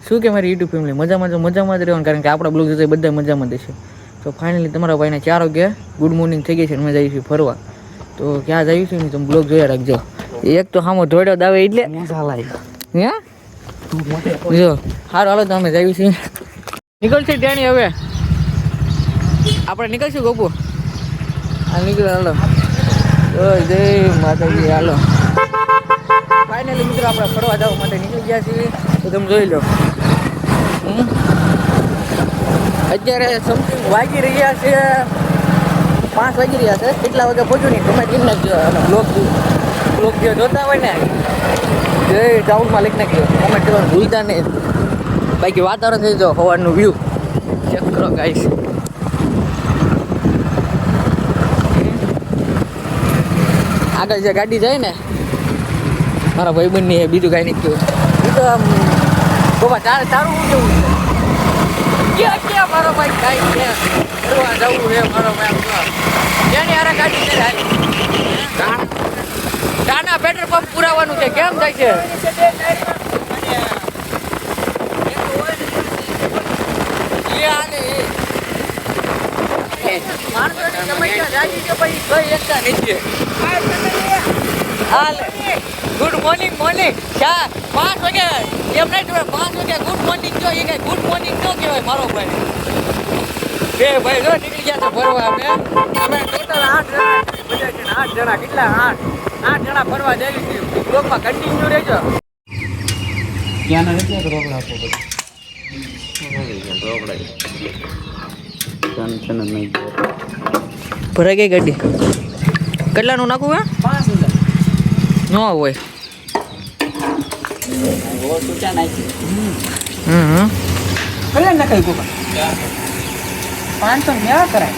શું કે મારી યુટ્યુબ ફેમિલી મજામાં જ રહેવાનું, કારણ કે આપણા બ્લોગ જોતા બધા મજામાં દેશે. તો ફાઇનલી તમારા ભાઈને 4 વાગ્યા ગુડ મોર્નિંગ થઈ ગઈ છે, અમે જઈએ છીએ ફરવા. તો ક્યાં જઈએ છીએ ને તમે બ્લોગ જોયા રાખજો. એક તો સામો ધોડ્યો દાવે એટલે હે જો સારું હાલો તો અમે જઈએ છીએ. નીકળશે ત્યાંની હવે આપણે નીકળશું ગોપુ. હા નીકળે હાલો. જય માતાજી. હાલો ફાઇનલી મિત્રો આપણે ફરવા જવા માટે નીકળી ગયા છીએ. તો તમે જોઈ લો અત્યારે સમથિંગ વાગી રહ્યા છે 5 વાગી રહ્યા છે. કેટલા વાગે પહોંચ્યું નહીં તમે કેમ નાખજો. બ્લોગ જે જોતા હોય ને જય ડાઉનમાં લખી નાખજો. કોમેન્ટ કરવાનું ભૂલતા નહીં. બાકી વાતાવરણ થઈ જાઓ સવારનું વ્યૂ ચેક કરો ગાઈસ. આગળ જે ગાડી જાય ને મારા ભાઈબંધની બીજું કાંઈ નહીં કહ્યું. એ તો આમ બાબા તારું શું જવું છે ક્યાં મારો ભાઈ કાંઈ છે ફરવા જવું છે મારો ભાઈ એની હારે ગાડી છે ટાણા પેટ્રોલ પંપ પુરાવાનું છે. કેમ થાય છે માણસોની સમસ્યા જાગી છે ભાઈ કઈ એકતા નથી. ગુડ મોર્નિંગ 5 વાગે એમ નહીં તમે 5 વાગે ગુડ મોર્નિંગ જો એ કઈ ગુડ મોર્નિંગ ન કહેવાય મારો ભાઈ. બે ભાઈ જો નીકળી ગયા છે ફરવા. અમે ટોટલ 8 જણા કેટલા 8 જણા ફરવા જઈએ છીએ. બ્લોગમાં કન્ટિન્યુ રહેજો. ભરાઈ ગઈ ગાડી. કેટલાનું નાખવું હે 5,000 ન હોય. કેટલા નખાય ગોપા 500 મેળા કરાય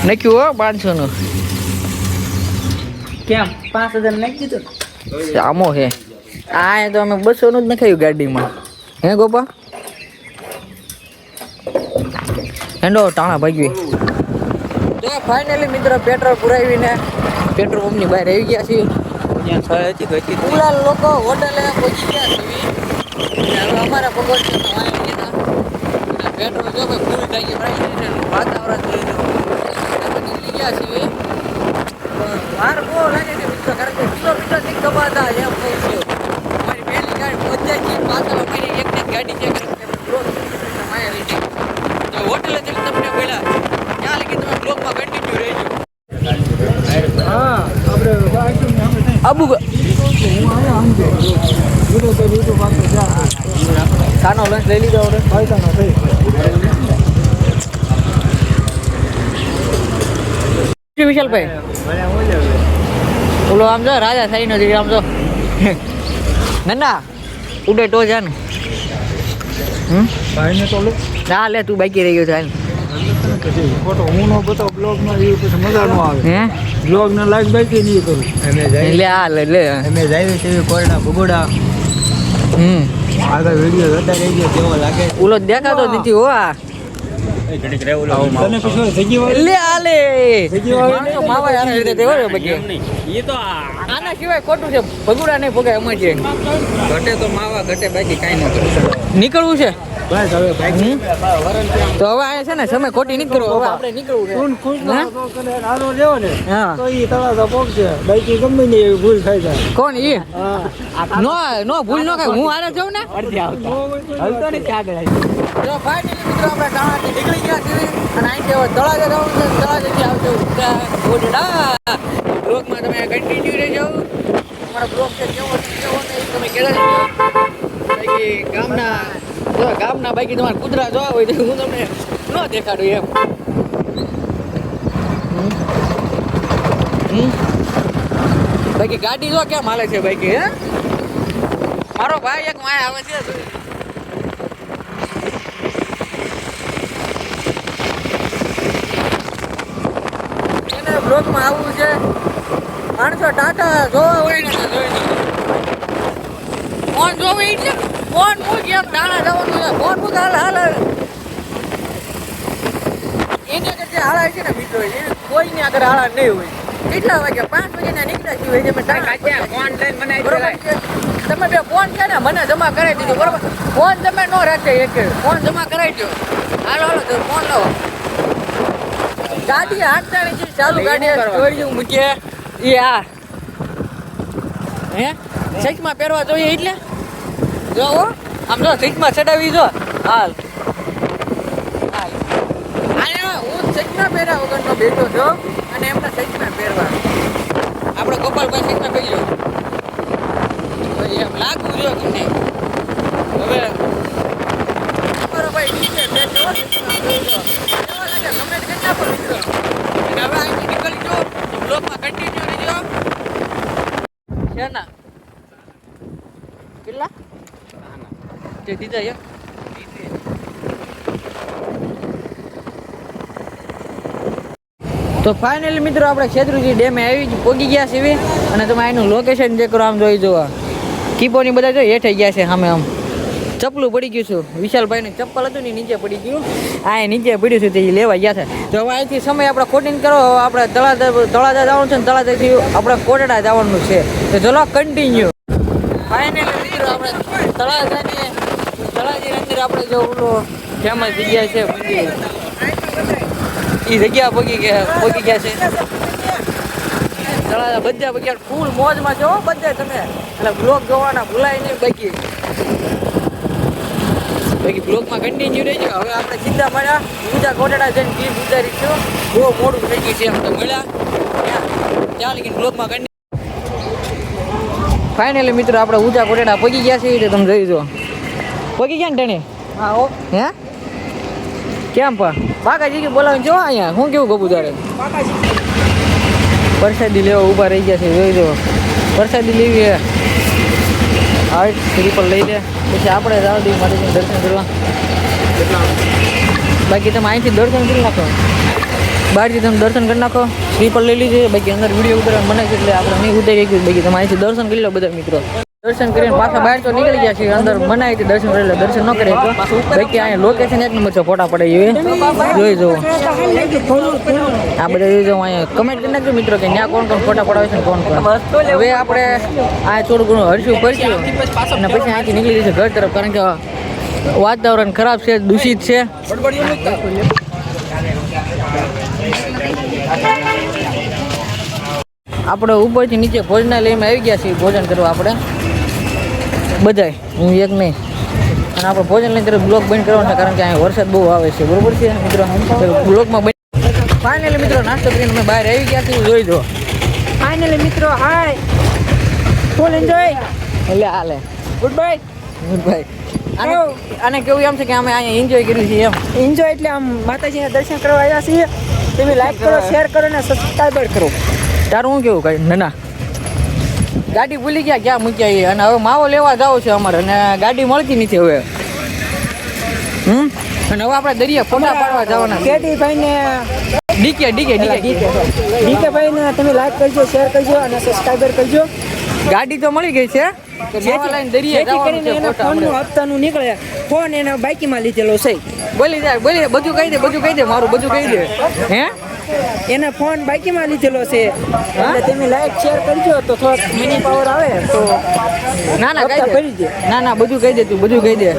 નાખ્યું હો 500 નું. કેમ 5,000 નાખી દીધું આમો હે. આ તો અમે 200 નું જ નખાયું ગાડીમાં હે ગોપા. હેંડો ટાણા ભાગવી. તો ફાઇનલી મિત્રો પેટ્રોલ પુરાવીને પેટ્રોલ પંપની બહાર આવી ગયા છીએ. પૂરા લોકો હોટલે પહોંચી ગયા છે. હવે અમારા પગડ છે પેટ્રોલ જો ભાઈ ફૂલ થઈ ગયું. વાતાવરણ નીકળી ગયા છીએ. વાર બહુ લાગે છે મિત્રો, કારણ કે કિલોમીટરથી કમાતા એમ કહું છું. અમારી પહેલી ગાડી પહોંચ્યા છીએ પાછળ અમારી એક ગાડી છે હોટલે જઈને તમને પહેલા ત્યાં લગી તમે બ્લોગમાં કન્ટિન્યુ રહેજો. અબુ કાનો લંચ લઈ લીધો વિશાલભાઈ. ઓલો આમ જો રાજા થઈ નથી આમ જો ના ઉડે તો જા ને ના લે તું બાકી રહી ગયો છે. ફોટો હું નો બતાવ બ્લોગ માં પછી મજા ન આવે. હે બ્લોગ ને લાઈક બાકી નહીં કરું. લે આ લે અમે જાય છે કોરડા ભગોડા. આગળ વિડિયો જોતા રહેજો કેવો લાગે. ઓલો દેખાતો નથી હો. આ ઘડીક રહે ઓલો તને પૂછો જગ્યા વાળી લે આ લે જગ્યા માવા યાર રીતે દેવો બાકી એ તો આના સિવાય ખોટું છે. ભગુડા નહીં ભોગાય અમાર છે. ઘટે તો માવા ઘટે બાકી કાઈ ન કરું. નીકળવું છે બસ હવે ભાઈ તો હવે આ છે ને સમય ખોટી નહીં કરો. હવે આપણે નીકળવું છે. કોણ ખુશ ના કરે આનો લેવો ને હા તો ઈ તળાવ પહોંચે બાકી ગમે ને એવી ભૂલ થઈ જાય. કોણ ઈ હા નો ભૂલ ન કાય. હું આરે જાઉં ને હલતો ને ક્યાં ગઈ. તો ફાઇનલી મિત્રો આપણે ટાણાથી નીકળી ગયા છીએ અને અહીંથી હવે તળાજે જવું છે. તળાજેથી આવશે ઓડડા. બ્લોગમાં તમે કન્ટિન્યુ રહેજો. તમારો બ્લોગ છે કેવો નહીં તમે કહેતા રહેજો. બાકી ગામના બાકી તમારે કૂતરા જોવા હોય તો હું તમને ન દેખાડું એમ. બાકી ગાડી જો કેમ હાલે છે બાકી હે. મારો ભાઈ એક માય આવે છે. એને બ્લોગમાં આવવું છે. માણસો ટાટા જોવા હોય ને જોઈ ફોન જોવે એટલે ફોન મૂક એમ ટાણા જવાનું છે. ફોન મૂક હાલ એને કરતા હાળા છે ને મિત્રો એ કોઈને આગળ હાળા નહીં હોય. કેટલા વાગ્યા 5 વાગ્યાના નીકળ્યા છીએ. ફોન લઈને મને ફોન છે ને મને જમા કરાવી દીધો બરોબર. ફોન તમે ન રાખે એક ફોન જમા કરાવી દો. હાલો હાલો તો ફોન લાવો. ગાડી હાંકતા નથી ચાલુ ગાડી જોઈ દઉં મૂકે એ આ હે સચમાં પહેરવા જોઈએ એટલે જો આમ જો સચમાં ચડાવી જો હાલ હાલ હું સચમાં પહેર્યા વગરનો બેઠો છો અને એમના સચમાં પહેરવા આપણે ગોપાલભાઈ સચમાં પહેરી લો એમ લાગવું જો કે નહીં હવે તમારો ભાઈ નીચે બેઠો એવા લાગે કમેન્ટ કરી નાખો મિત્રો અને હવે અહીંથી નીકળી જો બ્લોગમાં કન્ટિન્યુ રહેજો છે ના કેટલા તે દીધા એમ તો ફાઇનલી મિત્રો આપણે શેત્રુંજી ડેમે પહોંચી ગયા છીએ અને તમે અહીંનું લોકેશન ચેક કરો આમ જોઈ જુઓ કીપોની બધા જો હેઠાઈ ગયા છે સામે આમ ચપલું પડી ગયું છું વિશાલભાઈનું ચપ્પલ હતું ને નીચે પડી ગયું આ નીચે પડ્યું છે તે લેવા ગયા છે તો હવે અહીંથી સમય આપણે કોટિંગ કરો આપણે તળાજા જવાનું છે ને તળાજાથી આપણે કોટડા જવાનું છે તો ચલો કન્ટિન્યુ ફાઇનલી મિત્રો આપણે તળાજાની અંદર આપણે જો ઓલો ફેમસ જગ્યા છે એ જગ્યા પગી ગયા છે તળાજા બધા પગ્યા ફૂલ મોજમાં છો બધા તમે એટલે બ્લોગ જોવાના ભૂલાય નહીં બાકી બ્લોગમાં કન્ટિન્યુ રહેજો હવે આપણે સીધા મળ્યા ઊંચા કોટડા જઈને ક્લિપ ઉતારીશું બહુ મોડું થઈ ગયું છે એમ તો મળ્યા ત્યાં લગીને બ્લોગમાં કન્ટિન્યુ ફાઇનલી મિત્રો આપણે ઊંચા કોટડા પગી ગયા છીએ તો તમે જોઈ જો પગી ગયા ને ટેણે હા હો હે કેમ પણ બાકાજી કે બોલાવીને જો અહીંયા શું કેવું ગબુ તારે પ્રસાદી લેવા ઊભા રહી ગયા છે જોઈ જો પ્રસાદી લેવી હાર્ટ સ્લીપર લઈ લે પછી આપણે જાવ દઈએ માતાજીનું દર્શન કરવા બાકી તમે અહીંથી દર્શન કરી નાખો બહારથી તમે દર્શન કરી નાખો સ્લીપર લઈ લીધી બાકી અંદર વિડીયો ઉતારવા મને છે એટલે આપણે નહીં ઉતારી ગયું બાકી તમે અહીંથી દર્શન કરી લો બધા મિત્રો દર્શન કરીને પાછા બહાર તો નીકળી ગયા છે અંદર મનાય છે દર્શન કરી લે દર્શન ન કરે તો બાકી અહીંયા લોકેશન એક નંબર છે ફોટા પડે એવી જોઈ જુઓ આ બધા જોઈ જાઓ અહીંયા કમેન્ટ કરી નાખજો મિત્રો કે ત્યાં કોણ કોણ ફોટા પડાવે છે કોણ કોણ હવે આપણે આ થોડું ઘણું હરશું પડશું અને પછી અહીંથી નીકળી જશે ઘર તરફ કારણ કે વાતાવરણ ખરાબ છે દૂષિત છે આપણે ઉપરથી નીચે ભોજનાલયમાં આવી ગયા છીએ ભોજન કરવા આપણે બધાય હું એક નહીં અને આપણે ભોજન લઈને તરફ બ્લોગ બંધ કરવાનો છે કારણ કે અહીંયા વરસાદ બહુ આવે છે બરોબર છે મિત્રો બ્લોગમાં બંધ ફાઇનલી મિત્રો નાસ્તો કરીને અમે બહાર આવી ગયા છીએ જોઈ દો ફાઇનલી મિત્રો હાય ફૂલ એન્જોય એટલે હાલે ગુડ બાય આને કેવું એમ છે કે અમે અહીંયા એન્જોય કર્યું છે એમ એન્જોય એટલે આમ માતાજીના દર્શન કરવા આવ્યા છીએ તમે લાઈક કરો શેર કરો અને સબસ્ક્રાઈબર કરો તારું શું કેવું કઈ ના ગાડી ભૂલી ગયા ક્યાં મૂક્યા એ અને હવે માવો લેવા જાવ છે અમારે અને ગાડી મળતી નથી હવે અને હવે આપણે દરિયા ફોટા પાડવા જવાના કેટીભાઈને ડીકે ભાઈને તમે લાઈક કરજો શેર કરજો અને સબસ્ક્રાઈબર કરજો ગાડી તો મળી ગઈ છે તો માવા લઈને દરિયા જવાનું છે એના ફોનનું હપ્તાનું નીકળે ફોન એના બાઈકમાં લીધેલો છે બોલી બધું કહી દે મારું બધું કહી દે હે એના ફોન બાઈકમાં લીધેલો છે એટલે તમે લાઈક શેર કરજો તો થોડોક મિની પાવર આવે તો ના કરી દે ના બધું કહી દે તું બધું કહી દે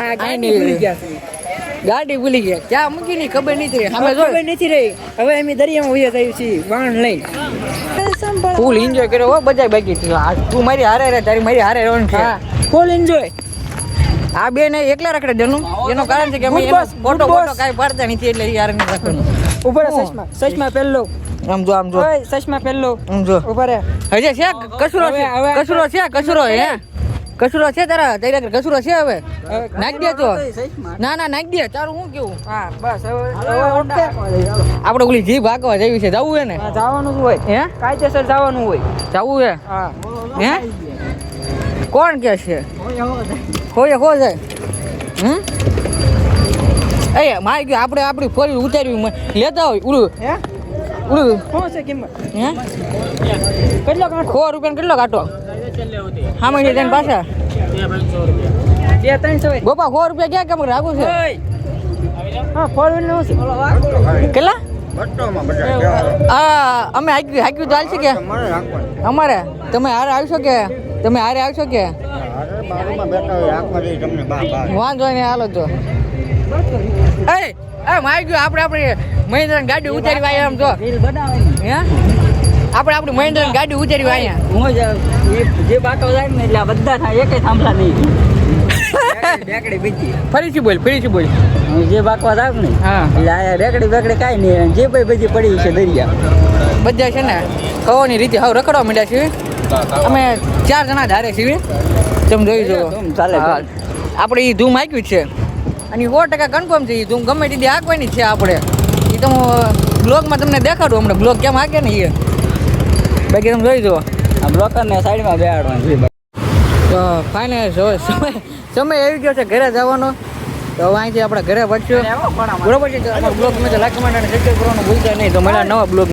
આ ગાડી ભૂલી ગયા છે ગાડી ભૂલી ગયા ક્યાં મૂકી ની ખબર નથી અમે જો ખબર નથી રહી હવે અમે દરિયામાં ઉયા જઈએ છીએ વાહન લઈને ફૂલ એન્જોય કર્યો હો બધા બાકી તું મારી હારે રહે તારી મારી હારે રહેવાનું છે ફૂલ એન્જોય આ બે ને એકલા રખડે જનું એનું કારણ છે કે અમે ફોટો કાંઈ પાડતા નથી એટલે યાર નહીં રાખવાનું ઉપર સચમાં પહેલો આમ જો સચમાં પહેલો આમ જો ઉપર હજે છે કચરો હે કચરો છે તારા કચરો છે હવે નાખી દે તો ના નાખી દે તારું શું કેવું હા બસ હવે આપણે ઓલી જીભ હાંકવા જવી છે જવું હે ને જવાનું હોય હે કાયદેસર જવાનું હોય જવું હે હા હે કોણ કે છે હો જાય એ મારે ગયું આપણે આપણી ફોરી ઉતારવી લેતા હોય ઉડું શું છે કિંમત હે કેટલો કાંટો 100 રૂપિયા કેટલો કાંટો હા મળી જાય પાછા 200 ગોપા 100 રૂપિયા ક્યાં કેમ રાખું છે હા 4 વ્હીલર નું છે કેટલા હા અમે હાક્યું તો હાલશે કે અમારે તમે હારે આવશો કે તમે હારે આવશો કે વાંધો નહીં હાલો તો એ મારી ગયું આપણે મહિન્દ્રા ગાડી ઉતારી વાય આમ તો હે આપણે આપણી મહિન્દ્રા ગાડી ઉતારી વાય હું જે બાટો જાય ને એટલે આ બધા થાય એકે થાંભલા નહીં રેકડી બીજી ફરીથી બોલ જે બાકવા થાય ને હા એટલે આ રેકડી બેકડી કાંઈ નહીં જે ભાઈ બધી પડી છે દરિયા બધા છે ને કવાની રીતે હવે રખડવા માંડ્યા છીએ અમે 4 જણા ધારે છીએ તમે જોઈ જુઓ ચાલે આપણે એ ધૂમ આંક્યું છે અને 100% કન્ફર્મ છે એ ધૂમ ગમે તે આંકવાની જ છે આપણે એ તમે બ્લોગમાં તમને દેખાડું હમણાં બ્લોગ કેમ આંકે ને એ બાકી તમે જોઈ જુઓ આ બ્લોકરને સાઈડમાં બેહાડવાનું છે તો ફાઇનલ સમય આવી ગયો છે ઘરે જવાનો તો હવે અહીંથી આપણે ઘરે પડશું બરોબર છે તો અમારો બ્લોગ ગમે તો લાઈક કમેન્ટ અને સબસ્ક્રાઈબ કરવાનું ભૂલતા નહીં તો મળ્યા નવા બ્લોગ